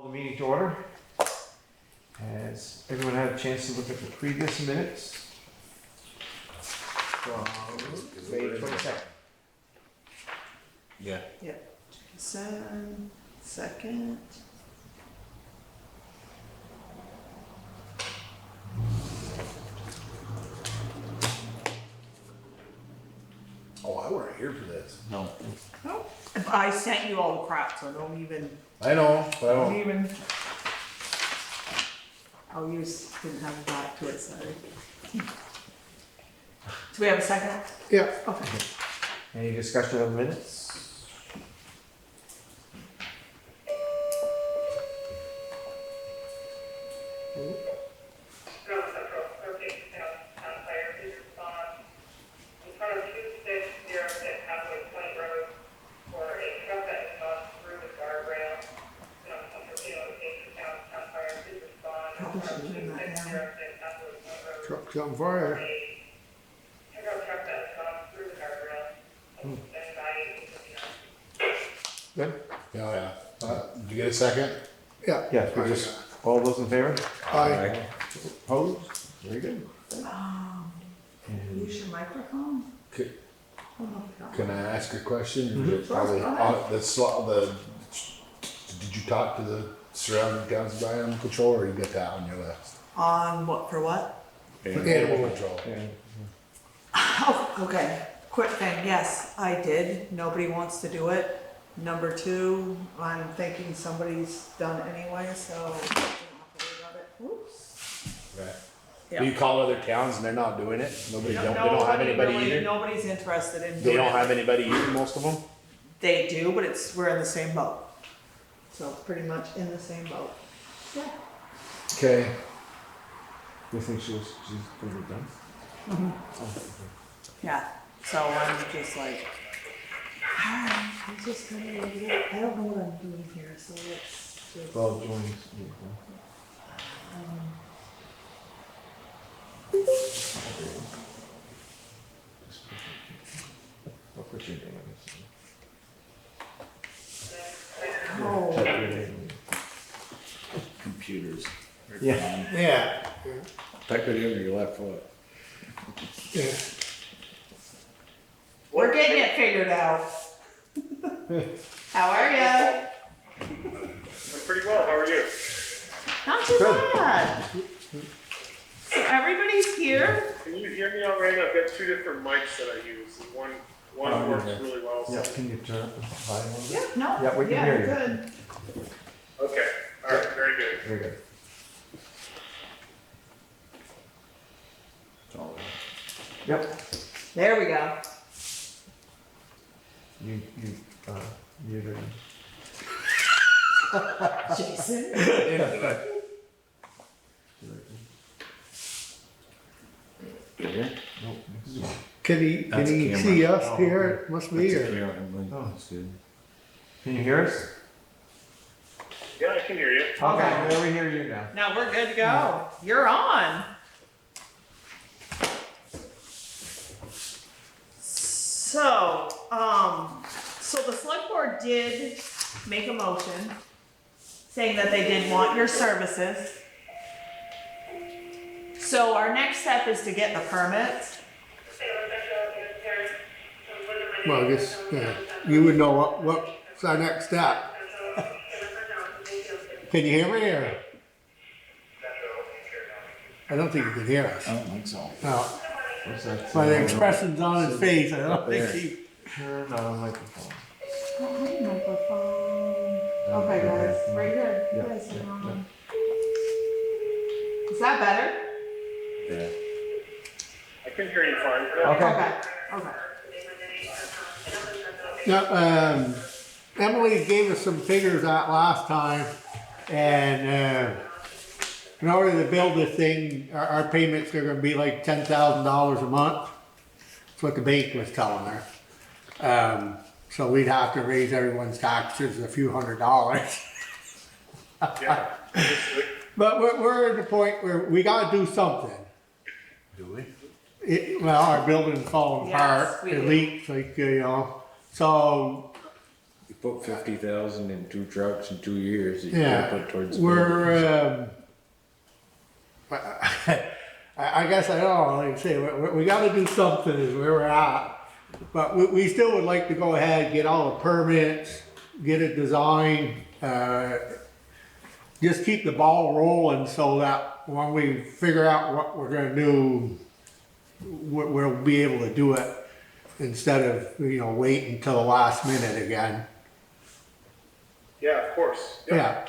Call the meeting to order. Has everyone had a chance to look at the previous minutes? From May 22nd. Yeah. Second. Oh, I weren't here for this. No. Oh, I sent you all the crap, so don't even, I know, but I don't don't. even. Oh, you didn't have a back to it, sorry. Do we have a second? Yeah. Okay. Any discussion of the minutes? In front of 2606 Hathaway Point Road for a truck that has gone through the guardrail. Town fire please respond. In Probably front of should have written that down. 2606 Hathaway Point Road. Truck's on For fire. a pickup truck that has gone through the guardrail. Anybody Good? Yeah. Did you get a second? Yeah. Yes, we just, all those in favor? Aye. Opposed? Very good. Use your microphone? Can, Oh, no, no. can I ask a question? Sure, Probably, go ahead. did you talk to the surrounding towns by animal control, or you got that on your list? On what, for what? Animal control. Yeah. Oh, okay, quick thing, yes, I did, nobody wants to do it. Number two, I'm thinking somebody's done anyway, so I don't have to worry about it. Oops. Right. Yeah. You call other towns and they're not doing it? Nobody, they don't have Nobody anybody really- either? Nobody's interested in They doing don't it. have anybody either, most of them? They do, but we're in the same boat. So it's pretty much in the same boat. Yeah. Okay. You think she's gonna be done? Yeah, so I'm just like, alright, I'm just gonna leave it. I don't know what I'm doing here, so let's just. Well, joins. I'll put your name on Oh, this. Computers. Yeah. Yeah. Type it in with your left foot. Yeah. we're getting it figured out. How are ya? I'm pretty well, how are you? Not too Good. bad. So everybody's here? Can you hear me all right? I've got two different mics that I use. One works yeah. really well. Yeah, So. can you turn up the volume on? Yeah, no. Yeah, we can hear you. Good. Okay, all right, very good. Very good. It's all right. Yep. There we go. You, muted him. Jason. Yeah. Nope, this is- Can he That's a camera. see us Oh, here? okay. It must be That's a here. camera, Emily. Oh. That's good. Can you hear us? Yeah, I can hear you. Okay, well, we hear you now. Now we're good to go. You're on. So the select board did make a motion saying that they did want your services. So our next step is to get the permits. Well, I guess, you would know what's our next step. Can you hear me or? I don't think you can hear us. I don't think so. No. What's that? By the expressions on his face, I don't think he. Turn on microphone. Microphone. Okay, guys, right here. You Yeah, guys yeah, are on. Is that better? Yeah. I can hear you fine. Okay. Okay. Now, Emily gave us some figures out last time, and in order to build this thing, our payments are gonna be like $10,000 a month. That's what the bank was telling her. So we'd have to raise everyone's taxes a few $100s. Yeah. But we're at the point where we gotta do something. Do we? Well, our building's falling Yes, apart, we it do. leaks, like, so put 50,000 in 2 trucks in 2 years. That you Yeah, could put towards the building. we're, I guess I don't know, like I say, we gotta do something is where we're at. But we still would like to go ahead, get all the permits, get it designed, just keep the ball rolling so that when we figure out what we're gonna do, we'll be able to do it instead of, waiting until the last minute again. Yeah, of course. Yep. Yeah.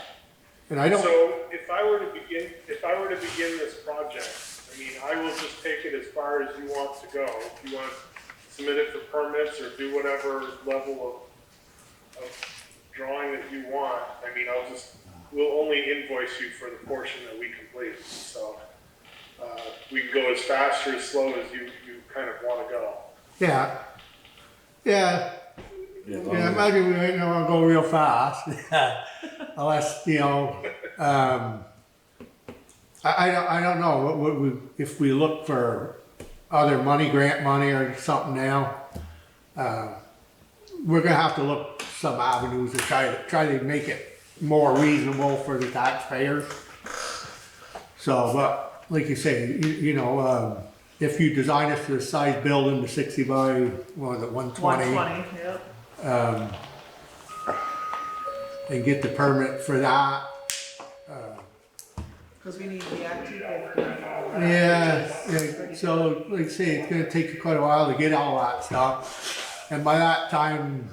And I don't, So if I were to begin this project, I mean, I will just take it as far as you want to go. If you want to submit it for permits or do whatever level of drawing that you want, I mean, we'll only invoice you for the portion that we complete. So we can go as fast or as slow as you kind of want to go. yeah. Yeah. Yeah, Yeah, imagine we ain't gonna go real fast, unless, I don't know, if we look for other money, grant money or something now, we're gonna have to look some avenues to try to make it more reasonable for the taxpayers. So, but, like you say, if you design it to the size building, the 60 by, what is it, 120? 120, yep. And get the permit for that. Because we need the Act 250 and all that. Yeah, so like I say, it's gonna take you quite a while to get all that stuff. And by that time,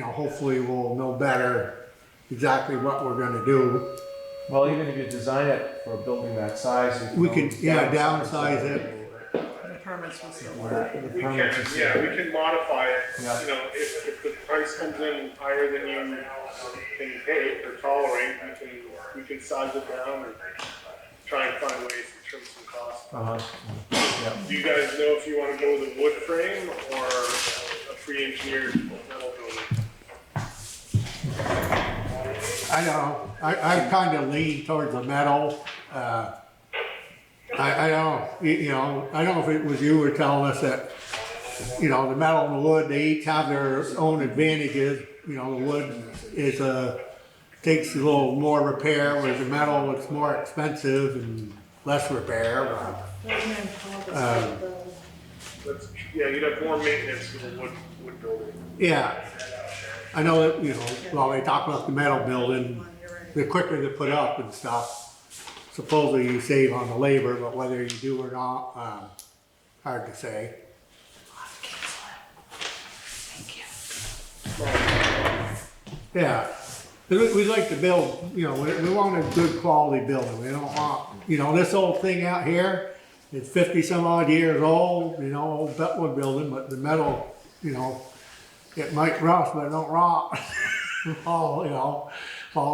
hopefully we'll know better exactly what we're gonna do. Well, even if you design it for a building that size, you We can can, downsize it. The permits will still work. The We permits can, is- yeah, we can modify it. Yeah. If the price comes in higher than you can pay or tolerate, we can size it down and try and find ways to trim some costs. Uh-huh. Do you guys know if you want to go with a wood frame or a pre-engineered metal building? I don't know, I kind of lean towards the metal. I don't, I don't know if it was you were telling us that, the metal and the wood, they each have their own advantages. The wood is takes a little more repair, whereas the metal, it's more expensive and less repair. Yeah, you'd have more maintenance with a wood building. Yeah, I know that, well, they talk about the metal building, the quicker they put up and stuff, supposedly you save on the labor, but whether you do or not, hard to say. Yeah, we'd like to build, we want a good quality building, we don't want, this old thing out here, it's 50 some odd years old, old Bentwood building, but the metal, it might rust, but it don't rot. Fall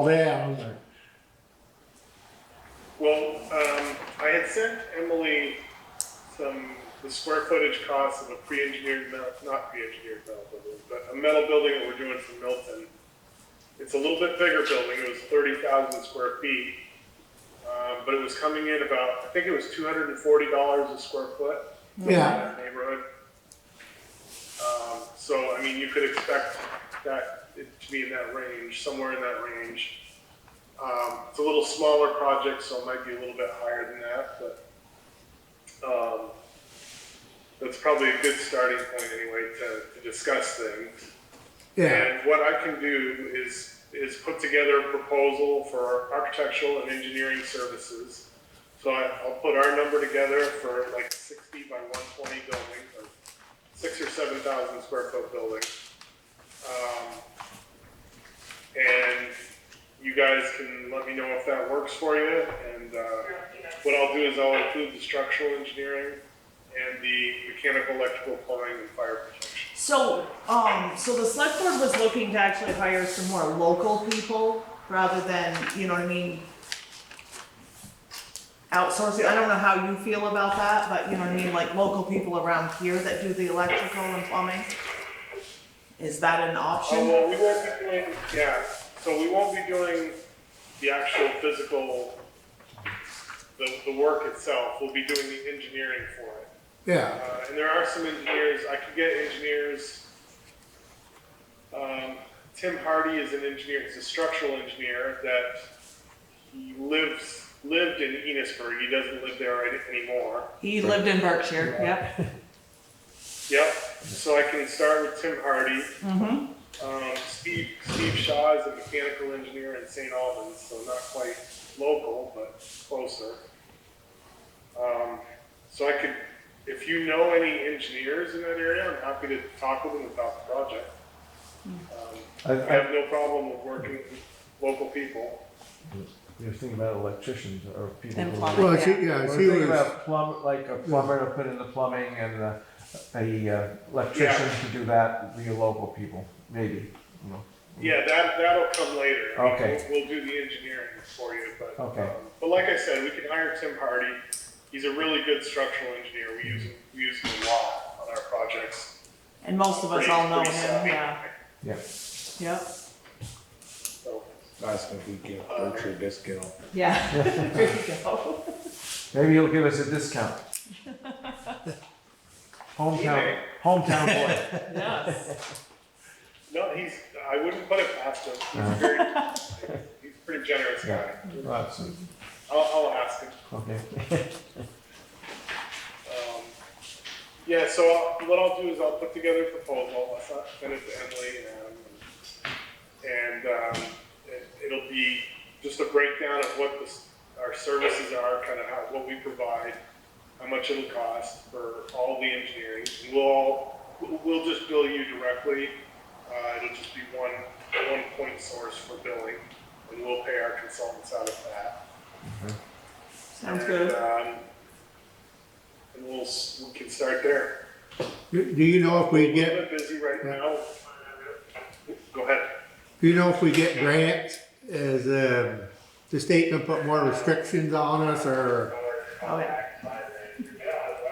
down. Well, I had sent Emily the square footage costs of a pre-engineered not pre-engineered metal building, but a metal building that we're doing from Milton. It's a little bit bigger building, it was 30,000 square feet, but it was coming in about, I think it was $240 a square foot. Yeah. In that neighborhood. So, I mean, you could expect it to be in that range, somewhere in that range. It's a little smaller project, so it might be a little bit higher than that, but that's probably a good starting point anyway to discuss things. Yeah, And what I can do is put together a proposal for architectural and engineering services. So I'll put our number together for like 60 by 120 building, or 6,000 or 7,000 square foot building. And you guys can let me know if that works for you. And what I'll do is I'll include the structural engineering and the mechanical, electrical, plumbing, and fire protection. So, so the select board was looking to actually hire some more local people rather than, outsourcing. I don't know how you feel about that, but like local people around here that do the electrical and plumbing. Is that an Oh, option? well, we won't be doing, yeah, so we won't be doing the actual physical, the work itself. We'll be doing the engineering for it. yeah, And there are some engineers, I could get engineers, Tim Hardy is an engineer, he's a structural engineer that he lived in Enosburg, he doesn't live there anymore. He lived in Berkshire, yep. Yep, so I can start with Tim Hardy. Mm-hmm. Steve Shaw is a mechanical engineer in St. Albans, so not quite local, but closer. So I could, if you know any engineers in that area, I'm happy to talk with them about the project. I have no problem with working with local people. You're thinking about electricians or people And who. plumbing. Well, she, Yeah. yeah, We're she thinking was, about like a plumber to put in the plumbing and a electrician to do that, via local people, maybe, you know. Yeah, that'll come later. I mean, Okay. We'll do the engineering for you, but, Okay. But like I said, we can hire Tim Hardy. He's a really good structural engineer. We use him a lot on our projects. And most of us Pretty- all know pretty him, savvy. yeah, Yeah. yep, So, Ask if we get Berkshire discount. yeah. There you go. Maybe he'll give us a discount. Hometown boy. Yes. no, I wouldn't put it past him. He's a pretty generous guy. Yeah. Lots of- I'll ask him. Okay. Yeah, so what I'll do is I'll put together a proposal, I'll send it to Emily, and it'll be just a breakdown of what our services are, kind of what we provide, how much it'll cost for all the engineering. And we'll just bill you directly. It'll just be one point source for billing, and we'll pay our consultants out of that. Sounds good. And we can start there. do you know if we We're a get, little bit busy right now. Go ahead. do you know if we get grants, is, the state gonna put more restrictions on us, or? Oh, yeah.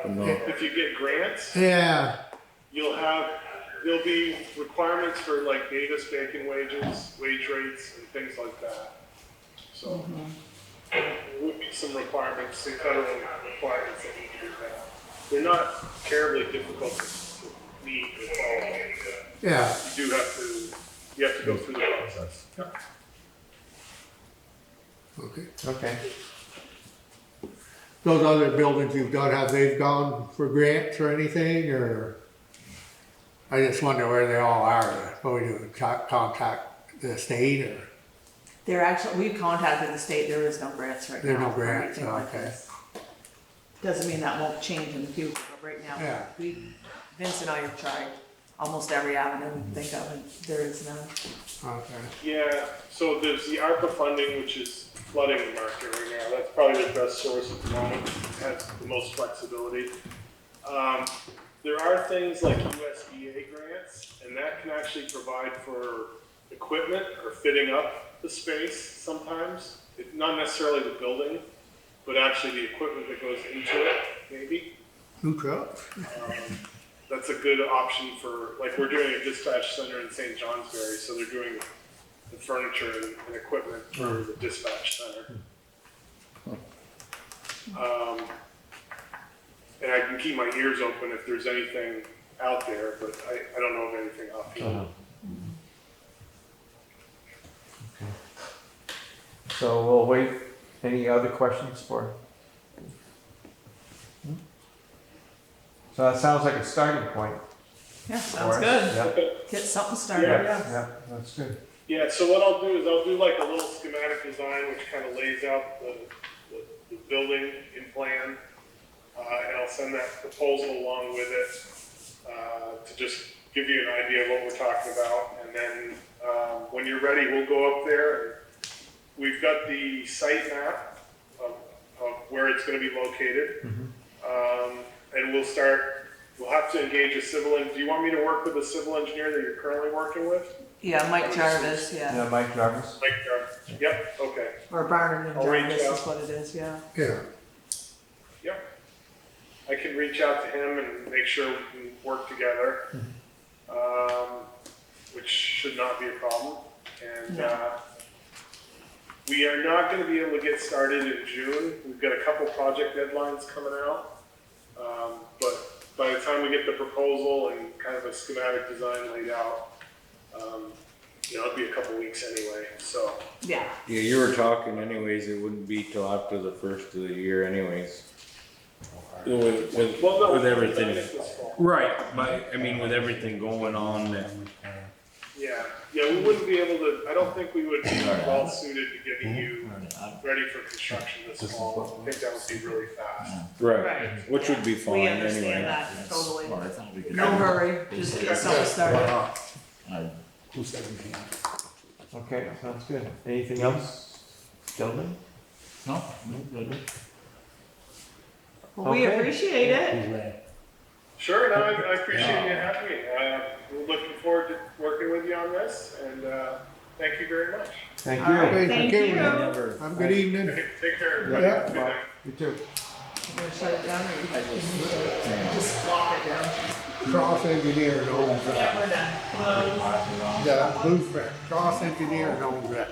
No. If you get grants, Yeah, there'll be requirements for like data spanking wages, wage rates, and things like that. So there would be some requirements, some federal requirements that need to be met. They're not terribly difficult to meet or follow. yeah, You have to go through the process. okay. Okay. Those other buildings you've done, have they gone for grants or anything, or? I just wonder where they all are, what we do, contact the state, or? They're actually, we've contacted the state, there is no grants right now. There are no for grants, anything like okay. this. Doesn't mean that won't change in the future, but right now, Yeah. Vince and I have tried almost every avenue we can think of, and there is none. Okay, Yeah, so there's the ARPA funding, which is flooding the market right now. That's probably the best source at the moment. It has the most flexibility. There are things like USDA grants, and that can actually provide for equipment or fitting up the space sometimes. Not necessarily the building, but actually the equipment that goes into it, maybe. new trucks? That's a good option for, like, we're doing a dispatch center in St. Johnsbury, so they're doing the furniture and equipment for the dispatch center. And I can keep my ears open if there's anything out there, but I don't know of anything offhand. Okay. So we'll wait. Any other questions for? So that sounds like a starting point. Yeah, for sounds us. good. Yeah, Get something started, Yeah. yeah. yeah, that's good. Yeah, so what I'll do is I'll do like a little schematic design which kind of lays out the building in plan. And I'll send that proposal along with it to just give you an idea of what we're talking about. And then when you're ready, we'll go up there. We've got the site map of where it's going to be located. And we'll have to engage a civil engineer. Do you want me to work with a civil engineer that you're currently working with? Yeah, Mike Jarvis, yeah. Yeah, Mike Jarvis. Like, yep, okay. Or Barnard and I'll reach Jarvis out. is what it is, yeah. Yeah, Yep. I can reach out to him and make sure we can work together, which should not be a problem. And No. we are not going to be able to get started in June. We've got a couple project deadlines coming out. But by the time we get the proposal and kind of a schematic design laid out, it'd be a couple weeks anyway, so. Yeah, Yeah, you were talking anyways, it wouldn't be till after the first of the year anyways. With Well, no, everything. this fall. Right, but I mean, with everything going on, Yeah, we wouldn't be able to, I don't think we would be well suited to getting you ready for construction this fall. I think that would be really fast. right, Right. which would be fine we understand anyway. that, totally. Well, I thought we could. No hurry, just get something started. Who's 17? Okay, sounds good. Anything else, gentlemen? No, good. Well, we Okay. appreciate it. Who's Ray? Sure, no, I appreciate you having me. We're looking forward to working with you on this, and thank you very much. Thank All right. you. Okay, Thank take you. care. Never- Have a good evening. Take care, everybody. Yeah. Good night. You too. I'm gonna shut it down, or you can just lock it down. Cross engineer owns that. Yeah, we're done. Close. The blueprint, cross engineer owns that.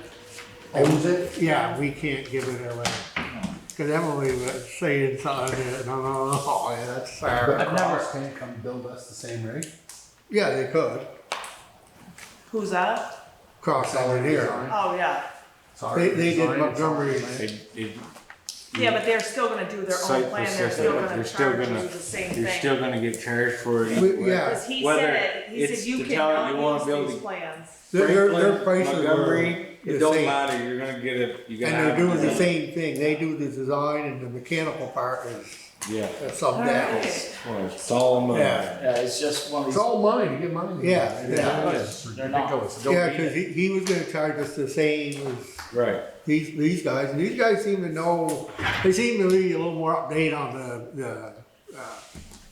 Owns it? Yeah, we can't give it away. Cause Emily was saying something, no, yeah, that's But fair. Cross can't come build us the same rate? Yeah, they could, Who's that? cross engineer. Oh, yeah. They did Montgomery. It- Yeah, but they're still gonna do their Site own plan, they're specific, still gonna you're still charge you gonna- the same You're thing. still gonna get charged for it. Yeah. Cause he Whether said, it's you the town you cannot wanna use build these it. plans. Their Franklin, prices were Montgomery, the it don't same. matter, you're gonna get it, you gotta And have. they're doing the it. same thing, they do the design and the mechanical part is Yeah. some down. Alright. Well, it's all money. Yeah. Yeah, it's just one of It's these. all money to get money. Yeah, yeah. It's They're not. ridiculous. Don't Yeah, need cause it. he was gonna charge us the same as Right. these guys, and these guys seem to know, they seem to be a little more update on the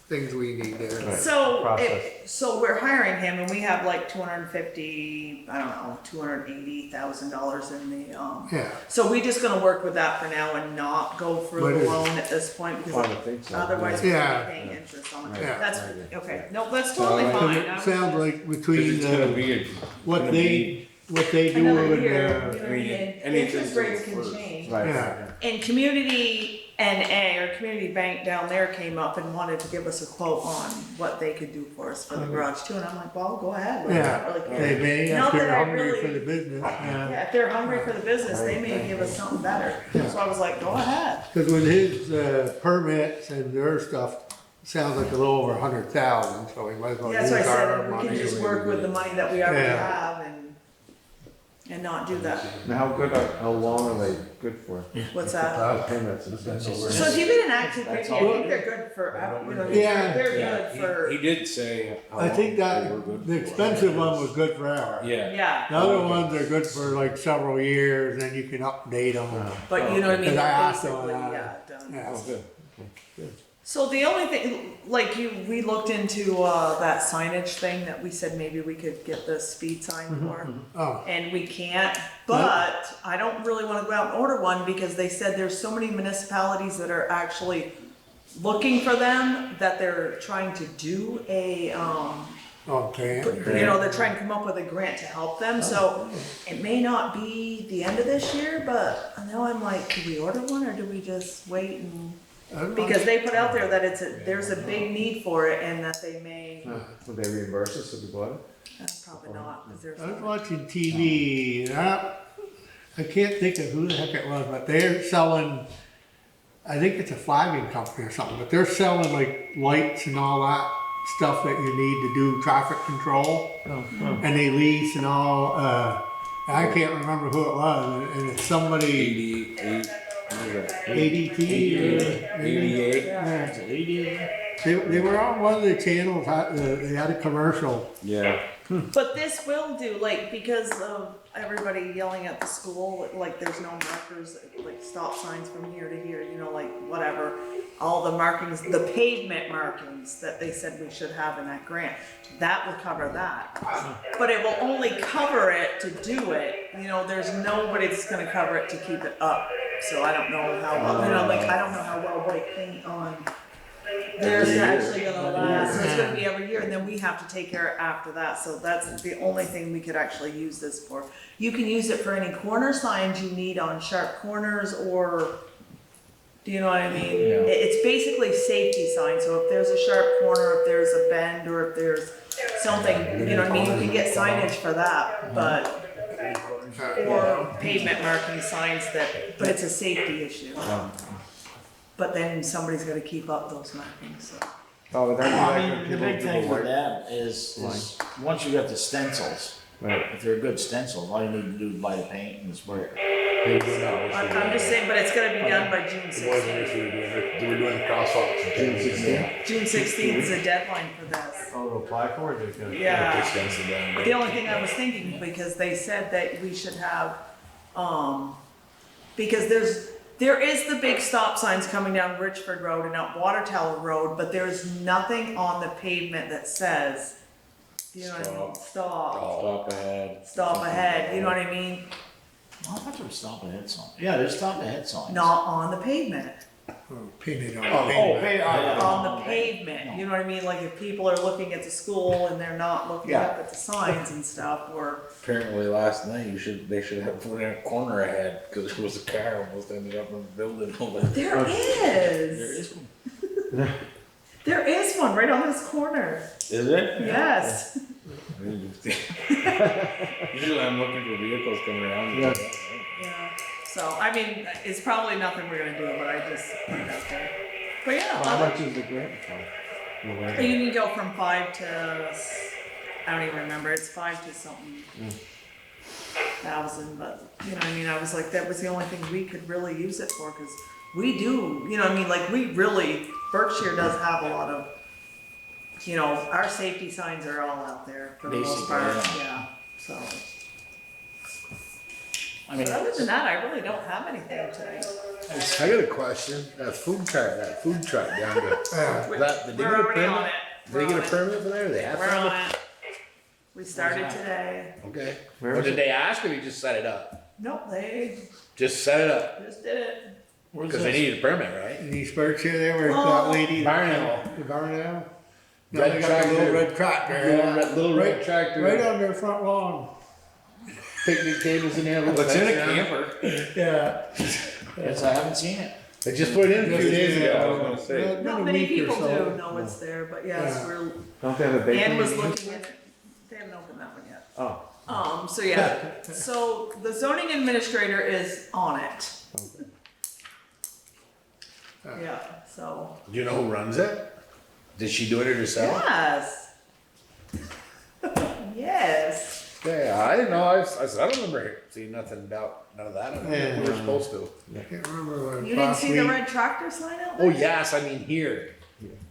things we need there. Right. So, Process. so we're hiring him and we have like $280,000 in the, Yeah, so we just gonna work with that for now and not go for But the it- loan at this point I because would think so. otherwise we're Yeah. gonna be paying interest on it. Yeah. That's, okay, no, that's totally So, fine. cause I it was sounds just- like between It's gonna be, what gonna they do Another and, year, you know I what I mean, mean? anything's Interest rates the can first. change. Right. Yeah. And Community NA or Community Bank down there came up and wanted to give us a quote on what they could do for us for the garage too, and I'm like, well, go ahead. Like, I don't really care. they may, if Not that they're I hungry really- for the business, Yeah, if they're hungry for the business, they may give us something better. So I was like, go ahead. Cause with his, permits and their stuff, sounds like a little over 100,000, so we might as well Yeah, use so I our said, we money. can just work with the money that we already Yeah. have and not do that. Now, how long are they good for? What's that? Payments. So if you've been an active That's fifty, I all. think they're good for, you know, Yeah. they're Yeah, good for, he did say. how I think long that they were good the for. expensive one was good forever. Yeah. yeah, The other ones are good for like several years, and you can update them. but you know what I mean, Cause I asked them basically, on yeah, that. done. Yeah. Oh, good. So the only thing, like we looked into, that signage thing that we said maybe we could get the speed sign for. Oh, And we can't, but I don't really wanna go out and order one because they said there's so many municipalities that are actually looking for them, that they're trying to do a, okay. you know, they're trying to come up with a grant to help them, so it may not be the end of this year, but now I'm like, do we order one or do we just wait and, because they put out there that there's a big need for it and that they may, Would they reimburse us if we bought it? probably not, cause there's. I was watching TV, and I can't think of who the heck it was, but they're selling, I think it's a flagging company or something, but they're selling like lights and all that stuff that you need to do traffic control. And they lease and all, I can't remember who it was, and it's somebody, 88. ADT or maybe. 88. Yeah. They were on one of the channels, they had a commercial. Yeah. But this will do, like, because of everybody yelling at the school, like, there's no markers, like, stop signs from here to here, you know, like, whatever. All the markings, the pavement markings that they said we should have in that grant, that will cover that. But it will only cover it to do it, you know, there's nobody that's gonna cover it to keep it up. So I don't know how well, you know, like, I don't know how well white paint on there's actually gonna last, so it's gonna be every year, and then we have to take care of after that, so that's the only thing we could actually use this for. You can use it for any corner signs you need on sharp corners, or, do you know what I mean? It's basically safety signs, so if there's a sharp corner, if there's a bend, or if there's something, you know what I mean, you can get signage for that, but, or pavement marking signs that, but it's a safety issue. But then somebody's gotta keep up those markings, so. Oh, but Well, I then mean, the big thing with that is once you got the stencils, Right. if they're good stencils, all you need to do is buy the paint and the sprayer. I'm just saying, but it's gonna be done by June It wasn't an 16th. issue we're doing the crosswalks. June 16th. June 16th is the deadline for this. Oh, to apply for it, they're gonna. Yeah. Stencil down there. The only thing I was thinking, because they said that we should have, because there is the big stop signs coming down Richford Road and up Water Tower Road, but there's nothing on the pavement that says, you know what I mean, stop, Stop ahead. stop ahead, you know what I mean? Well, I thought there was stop ahead sign. Yeah, there's stop ahead signs. Not on the pavement, Painted on. Oh, yeah. on the pavement, you know what I mean? Like if people are looking at the school and they're not looking Yeah. up at the signs and stuff, or, Apparently last night they should have put in a corner ahead because there was a car almost ended up in the building over there. there is. There is one. There is one right on this corner, Is it? yes. Usually I'm looking for vehicles coming around. Yeah. Yeah, so, I mean, it's probably nothing we're gonna do, but I just put it out there. But yeah, How much is the grant for? you can go from 5 to, I don't even remember, it's 5 to something thousand, but, you know, what I mean, I was like, that was the only thing we could really use it for, cause we do, you know, what I mean, like, we really, Berkshire does have a lot of, you know, our safety signs are all out there for the most Basically, part, yeah. yeah, so. I mean, But other than that, I really don't have anything tonight. I got a question. That food truck down there. That, did they We're get a already on permit? it. Did they get a permit for there? They have We're to? on it. We started today. Okay. Where Or is did it? they ask or you just set it up? Nope, they Just set it up. just did it. where's Because they this? needed a permit, right? In East Berkshire there, where Oh. that lady. Barn Animal. The barn animal? No, Red they got the little tractor. red tractor. Little red Right- tractor. Right on their front lawn. Picnic tables in there. little What's in a fence around. camper? Yeah. Yes, I haven't seen it. They just put it in a few days Yeah, I ago. was gonna say. Not Been a many week or people so. do know it's there, but yes, Yeah. we're, Don't they have a bakery? Ann was looking at it. They haven't opened that one yet. Oh, So yeah, so the zoning administrator is on it. Yeah, so, Do you know who runs it? Did she do it herself? yes. Yes. Yeah, I didn't know. I said, I don't remember seeing nothing about none of that. Yeah. We were supposed to. Can't remember what. You didn't see the last red tractor sign out Oh, there? yes, I mean here.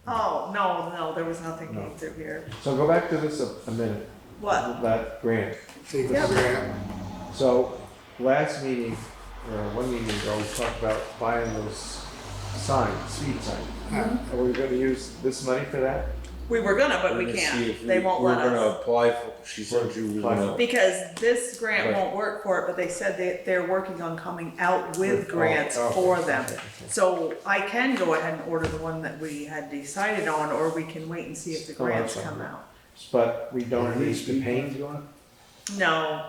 Oh, no, there was nothing going through here. so go back to this a minute, What? that grant. week. See Yeah. the grant. So, last meeting, or one meeting ago, we talked about buying those signs, speed signs. Are we gonna use this money for that? We were gonna, but we Let me see can't. if They won't we're let gonna us. apply for, she said she was Apply gonna. for Because this grant Right. won't work for it, but they said they're working on coming out with Oh, grants okay, for them. okay. So I can go ahead and order the one that we had decided on, or we can wait and see if the Oh, that's grants fine. come out. But we don't need the paint going? No,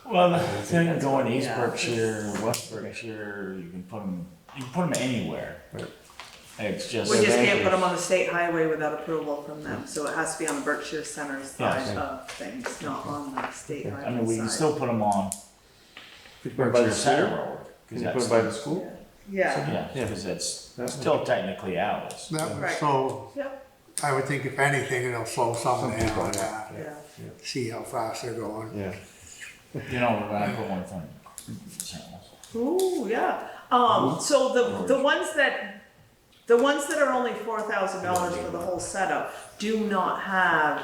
Well, the thing going East Yeah. Berkshire, West Berkshire, you can put them anywhere. Right. It's just. we just can't advantage. put them on the state highway without approval from them, so it has to be on the Berkshire Center side Yes. of things, not on the state Okay. I mean, we can highway still side. put them on Could you put it by the Berkshire Center school? Road. Can you put it by the school? Yeah, Yeah, because it's That still technically ours. That would Right. slow, yep, I would think if anything, it'll slow some down people, on yeah. that. yeah. See how fast they're going. Yeah. You know, we're gonna put one from Sentinels. Ooh, yeah. So the ones that are only $4,000 for the whole setup do not have,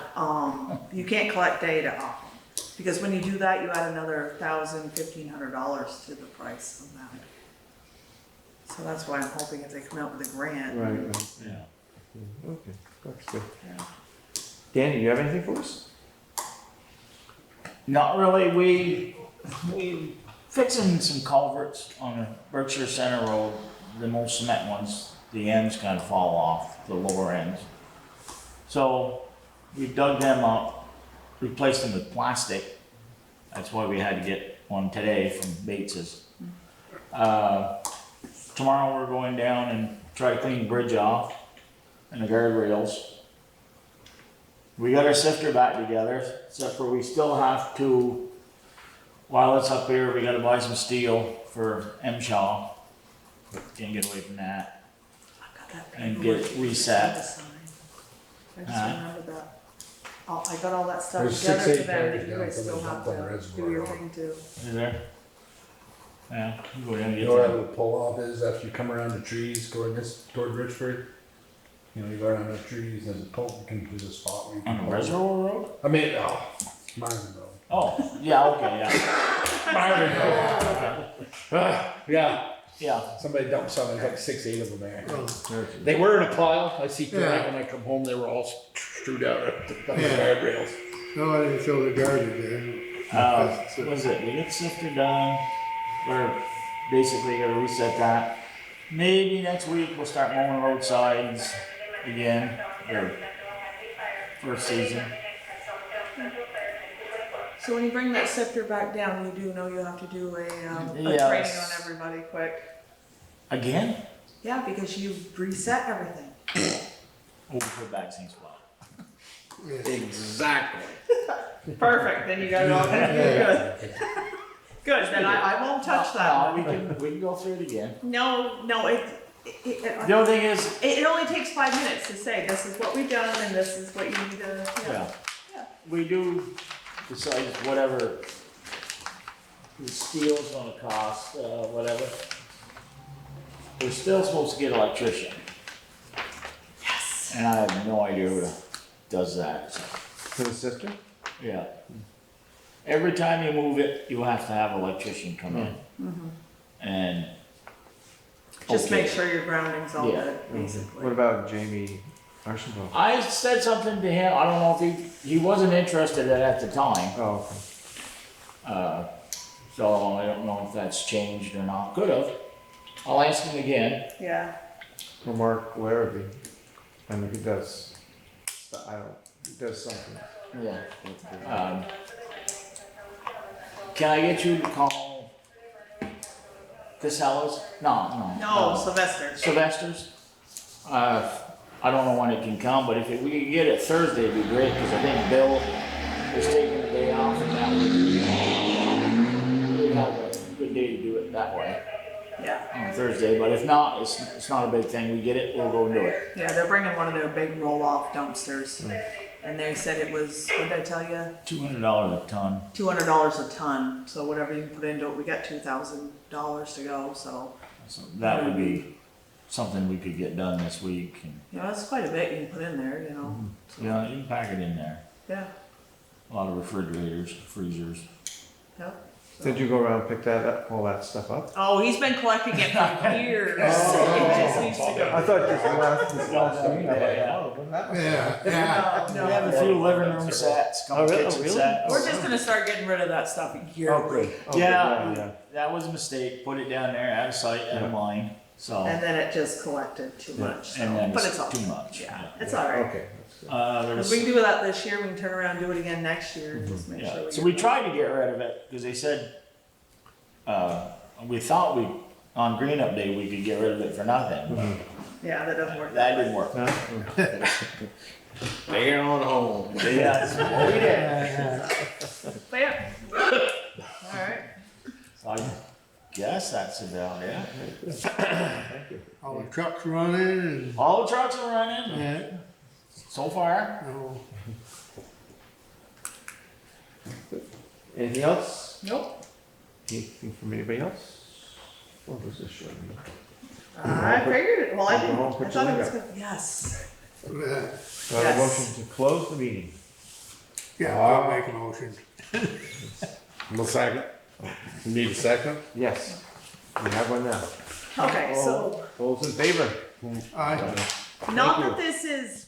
you can't collect data off them. Because when you do that, you add another $1,500 to the price of that. So that's why I'm hoping if they come out with a grant. Right, Yeah. okay, that's good. Yeah. Danny, you have anything for us? Not really, we fixing some culverts on the Berkshire Center Road, the most cement ones, the ends kind of fall off, the lower ends. So we dug them up, replaced them with plastic. That's why we had to get one today from Bates's. Tomorrow we're going down and try to clean the bridge off and the guardrails. We got our sifter back together, except for we still have to, while it's up here, we gotta buy some steel for M. Shaw. Can't get away from that. I got that And paperwork get it you reset. just signed. I just Huh? remembered that. Oh, I got all that stuff There's together 6, for 8 them, that pages you down guys from the still have dump on the to reservoir do your road. thing too. Is there? Yeah, you go down and You get know where that that. little pull off is after you come around the trees toward Richford? You know, you go around the trees, there's a pull, you can, there's a spot where you can. On the pull. Reservoir Road? I mean, oh, Marvin Road. Oh, yeah, okay, yeah. Marvin Road. Yeah, Yeah, somebody dumped something, there's like 6, 8 of them there. Oh, They were in a pile, I see tonight Yeah. when I come home, they were all strewed out on the Yeah. guardrails. no, I didn't show the garbage what was it, we get sifter done, we're basically gonna reset that. Maybe next week we'll start mowing roadsides again, or first season. So when you bring that sifter back down, you do know you have to do a training on Yes. everybody quick. Again? Yeah, because you reset everything. We'll put back same spot. Exactly. Perfect, then you got it all, good. Good, then I won't touch that No, one. we can go through it again. No, The only thing is, it only takes 5 minutes to say, this is what we've done and this is what you need to, yeah, Yeah. we do decide whatever the steel's gonna cost, whatever. We're still supposed to get an electrician, Yes. and I have no idea who does that, so, For the sister? yeah. Every time you move it, you have to have an electrician come in. And. Just okay. make sure your grounding's all Yeah. good, basically. What about Jamie Archambault? I said something to him, I don't know if he wasn't interested at the time, Oh, okay. so I don't know if that's changed or not, could have. I'll ask him again. Yeah, Or Mark Larrabee. I mean, he does, he does something. Yeah. Can I get you to call Casellas? no, Sylvester. Sylvester's? I don't know when it can come, but if we could get it Thursday, it'd be great, because I think Bill is taking the day off, and that would have a good day to do it that way, Yeah, on Thursday, but if not, it's not a big thing, we get it, we'll go do it. yeah, they're bringing one of their big roll-off dumpsters. And they said it was, what did I tell you? $200 a ton. $200 a ton, so whatever you can put into it, we got $2,000 to go, so. So that would be something we could get done this week, and, You know, that's quite a bit you can put in there, you know, yeah, you can pack it in there. yeah, A lot of refrigerators, freezers. yep. Did you go around and pick that up, all that stuff up? Oh, he's been collecting it for years. It just needs to go. I thought just last this last week. Yeah, yeah. No, We have a few living room sets, couple Oh, really? kitchen Oh, really? sets. We're just gonna start getting rid of that stuff yearly. Oh, Yeah, yeah. that was a mistake, put it down there out of sight, out of mind, so. And then it just collected too Yeah. much, so, And then but it's it's all. too much. Yeah, it's all right. Okay, that's good. There If was, we can do that this year, we can turn around and do it again next year, just make sure. yeah, so get we that. tried to get rid of it, cause they said, we thought on Green Up Day, we could get rid of it for nothing, but Yeah, that doesn't work. that didn't work. No? Take it on home. Yeah, that's what we did. But yeah. All right. So I guess that's about it. Thank you. All the trucks running and, All the trucks are running, yeah. so far. Oh, Anything else? Nope. Anything from anybody else? What was this short meeting? I figured it, well, I didn't, Go home, I put thought your it was leg good, yes. yeah. Do I have a Yes. motion to close the meeting? Yeah, I'll make a motion. No second. You need a second? Yes. We have one now. Okay, so, All those in favor? Aye. not you. that this is